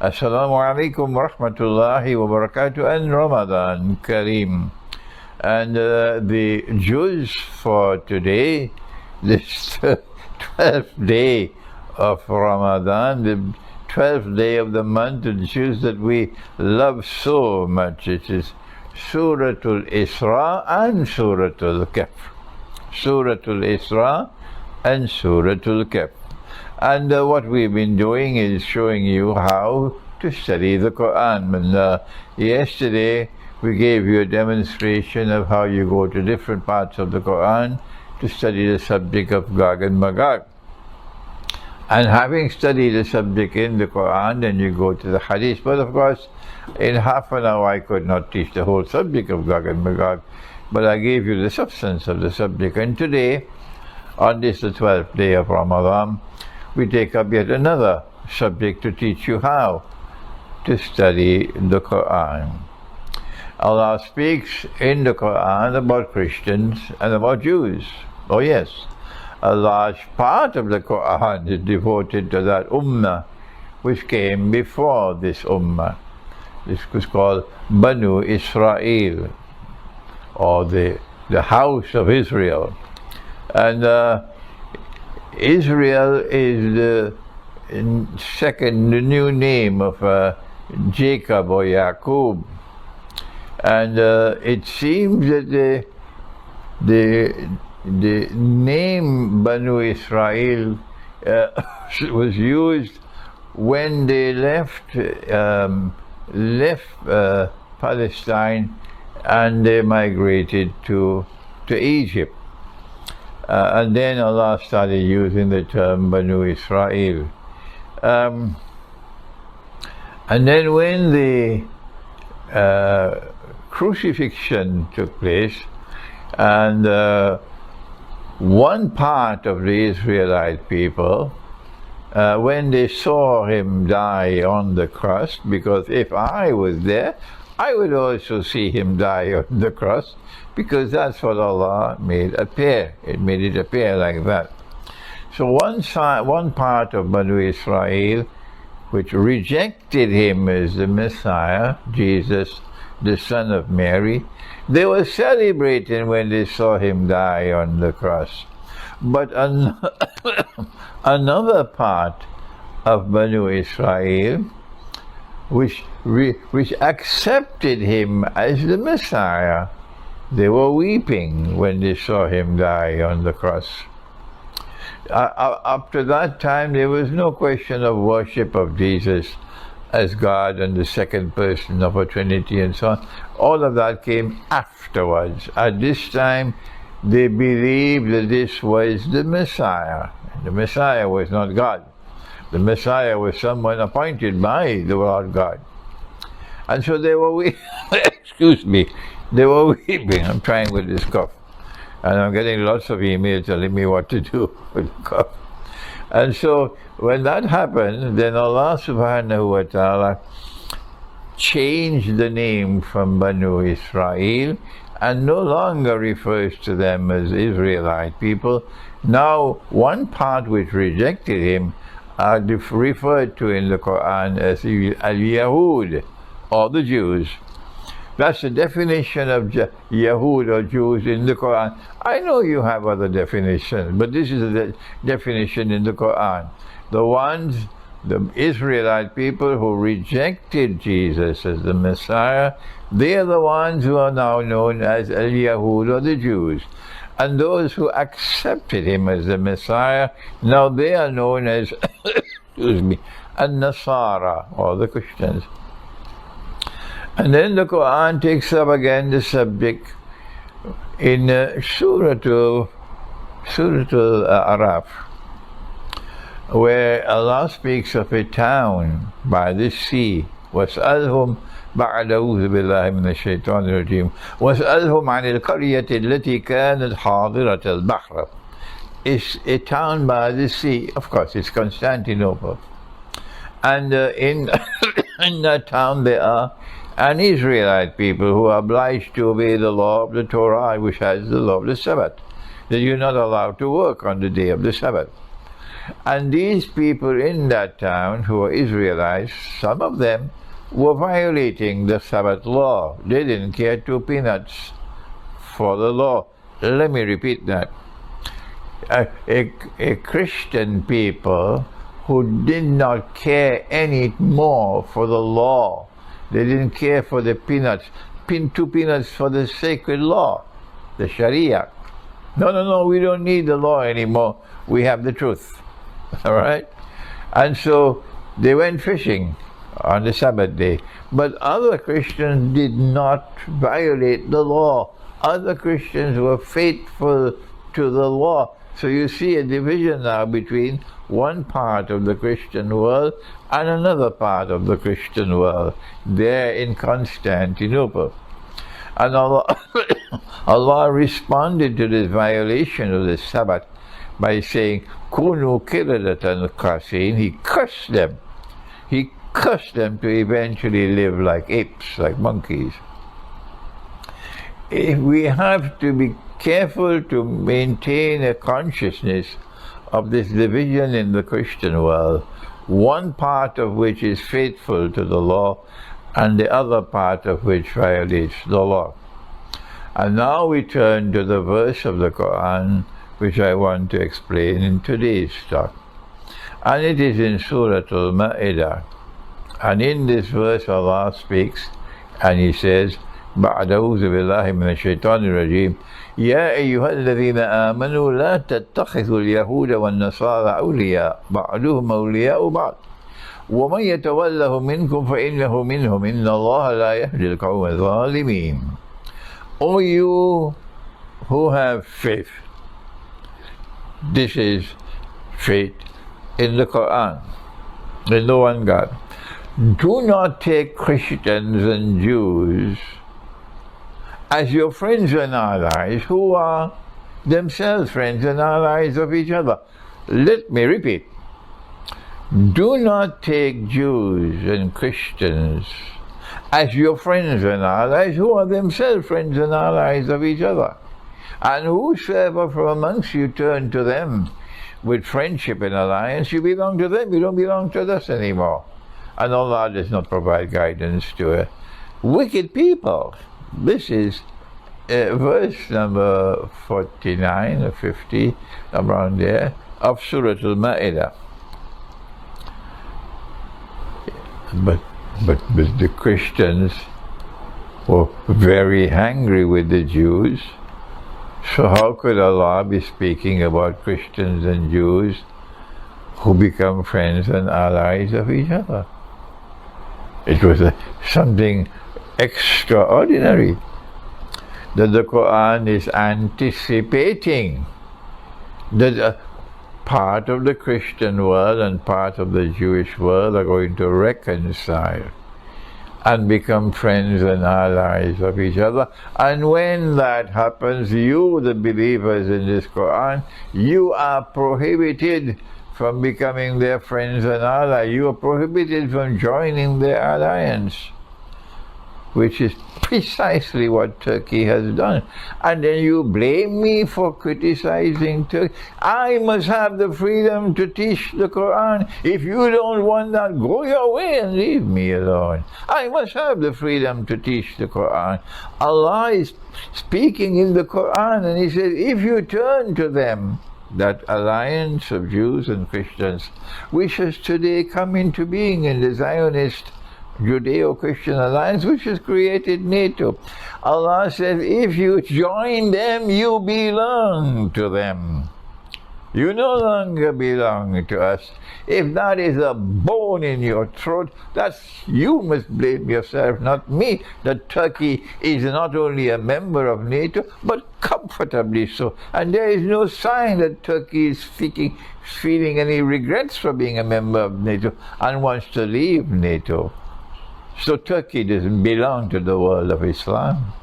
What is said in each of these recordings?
Assalamu alaikum wa rahmatullahi wa barakatuh and Ramadan Kareem. And the Jews for today, this 12th day of Ramadan, the 12th day of the month, the Jews that we love so much, it is Suratul Isra and Suratul Kahf. Suratul Isra and Suratul Kahf. And what we've been doing is showing you how to study the Quran. And yesterday we gave you a demonstration of how you go to different parts of the Quran to study the subject of Gog and Magog. And having studied the subject in the Quran, then you go to the Hadith. But of course, in half an hour I could not teach the whole subject of Gog and Magog, but I gave you the substance of the subject. And today, on this the 12th day of Ramadan, we take up yet another subject to teach you how to study the Quran. Allah speaks in the Quran about Christians and about Jews. Oh yes, a large part of the Quran is devoted to that ummah which came before this ummah. This was called Banu Israel, or the house of Israel. And Israel is the new name of Jacob or Yaqub. And it seems that the name Banu Israel was used when they left Palestine and they migrated to Egypt. And then Allah started using the term Banu Israel. And then when the crucifixion took place, and one part of the Israelite people, when they saw him die on the cross, because if I was there, I would also see him die on the cross, because that's what Allah made appear. It made it appear like that. So one part of Banu Israel, which rejected him as the Messiah, Jesus, the son of Mary, they were celebrating when they saw him die on the cross. But another part of Banu Israel, which accepted him as the Messiah, they were weeping when they saw him die on the cross. Up to that time, there was no question of worship of Jesus as God and the second person of a Trinity and so on. All of that came afterwards. At this time, they believed that this was the Messiah. The Messiah was not God. The Messiah was someone appointed by the Lord God. And so they were weeping. Excuse me. They were weeping. I'm trying with this cough. And I'm getting lots of emails telling me what to do with the cough. And so when that happened, then Allah subhanahu wa ta'ala changed the name from Banu Israel and no longer refers to them as Israelite people. Now one part which rejected him are referred to in the Quran as Al-Yahud, or the Jews. That's the definition of Yahud or Jews in the Quran. I know you have other definitions, but this is the definition in the Quran. The Israelite people who rejected Jesus as the Messiah, they are the ones who are now known as Al-Yahud or the Jews. And those who accepted him as the Messiah, now they are known as excuse me, An-Nasara, or the Christians. And then the Quran takes up again the subject in Suratul Araf, where Allah speaks of a town by the sea. وَاسْأَلْهُمْ بَعْدَ أَعُوذُ بِاللَّهِ مِنَ الشَّيْطَانِ الرَّجِيمِ وَاسْأَلْهُمْ عَنِ الْقَرْيَةِ الَّتِي كَانَتْ حَاضِرَةَ الْبَحْرِ. It's a town by the sea. Of course, it's Constantinople. And in that town there are an Israelite people who are obliged to obey the law of the Torah, which has the law of the Sabbath, that you're not allowed to work on the day of the Sabbath. And these people in that town who were Israelites, some of them were violating the Sabbath law. They didn't care 2 peanuts for the law. Let me repeat that. A Christian people who did not care any more for the law. They didn't care for the peanuts. 2 peanuts for the sacred law, the Sharia. No, we don't need the law anymore. We have the truth. All right? And so they went fishing on the Sabbath day. But other Christians did not violate the law. Other Christians were faithful to the law. So you see a division now between one part of the Christian world and another part of the Christian world, there in Constantinople. And Allah responded to this violation of the Sabbath by saying, Kunu kiradatan khasiin. He cursed them. He cursed them to eventually live like apes, like monkeys. We have to be careful to maintain a consciousness of this division in the Christian world, one part of which is faithful to the law and the other part of which violates the law. And now we turn to the verse of the Quran which I want to explain in today's talk. And it is in Surah Al-Ma'idah. And in this verse Allah speaks and He says, بعد أعوذ بالله من الشيطان الرجيم يا أيها الذين آمنوا لا تتخذوا اليهود والنصارى أولياء بعضهم أولياء بعض ومن يتولهم منكم فإنه منهم إن الله لا يهدي القوم الظالمين. O you who have faith, this is faith in the Quran, in the one God. Do not take Christians and Jews as your friends and allies who are themselves friends and allies of each other. Let me repeat. Do not take Jews and Christians as your friends and allies who are themselves friends and allies of each other. And whosoever from amongst you turn to them with friendship and alliance, you belong to them, you don't belong to us anymore. And Allah does not provide guidance to wicked people. This is verse number 49 or 50, around there, of Surah Al-Ma'idah. But the Christians were very angry with the Jews. So how could Allah be speaking about Christians and Jews who become friends and allies of each other? It was something extraordinary that the Quran is anticipating that part of the Christian world and part of the Jewish world are going to reconcile and become friends and allies of each other. And when that happens, you, the believers in this Quran, you are prohibited from becoming their friends and allies. You are prohibited from joining their alliance, which is precisely what Turkey has done. And then you blame me for criticizing Turkey. I must have the freedom to teach the Quran. If you don't want that, go your way and leave me alone. I must have the freedom to teach the Quran. Allah is speaking in the Quran and He says, if you turn to them, that alliance of Jews and Christians, which has today come into being in the Zionist Judeo-Christian alliance, which has created NATO. Allah says, if you join them, you belong to them. You no longer belong to us. If that is a bone in your throat, you must blame yourself, not me, that Turkey is not only a member of NATO, but comfortably so. And there is no sign that Turkey is feeling any regrets for being a member of NATO and wants to leave NATO. So Turkey doesn't belong to the world of Islam.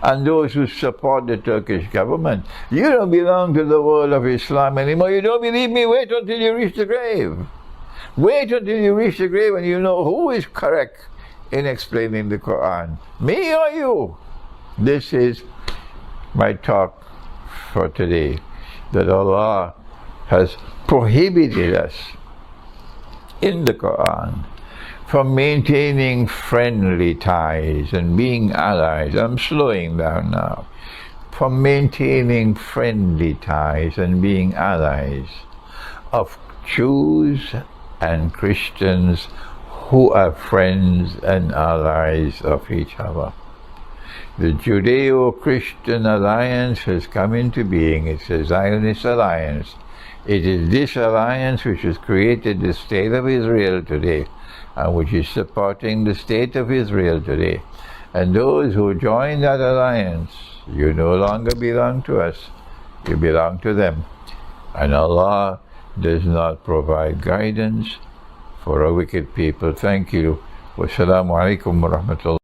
And those who support the Turkish government, you don't belong to the world of Islam anymore. You don't believe me? Wait until you reach the grave. Wait until you reach the grave and you know who is correct in explaining the Quran, me or you. This is my talk for today, that Allah has prohibited us in the Quran from maintaining friendly ties and being allies. I'm slowing down now. From maintaining friendly ties and being allies of Jews and Christians who are friends and allies of each other. The Judeo-Christian alliance has come into being. It's a Zionist alliance. It is this alliance which has created the state of Israel today, and which is supporting the state of Israel today. And those who join that alliance, you no longer belong to us, you belong to them. And Allah does not provide guidance for a wicked people. Thank you. Wassalamu alaikum wa rahmatullah.